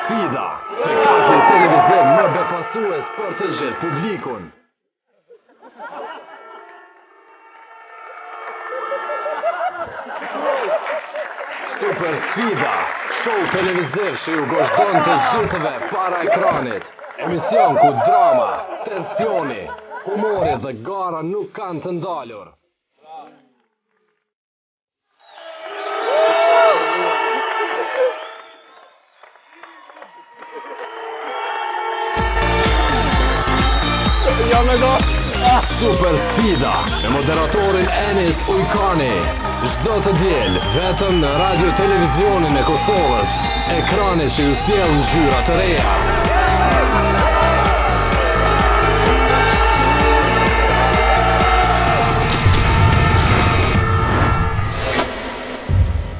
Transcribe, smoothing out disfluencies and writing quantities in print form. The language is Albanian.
sfida, spektakli televiziv më befasues për të gjithë publikun. Super sfida, show televiziv që ju gozhdon të gjithëve para ekranit. Emision ku drama, tensioni, humori dhe gara nuk kanë të ndalur. Super sfida me moderatorin Enis Ujkani. Çdo të diel vetëm në radio televizionin e Kosovës. Ekrani që ju sjell ngjyra të reja.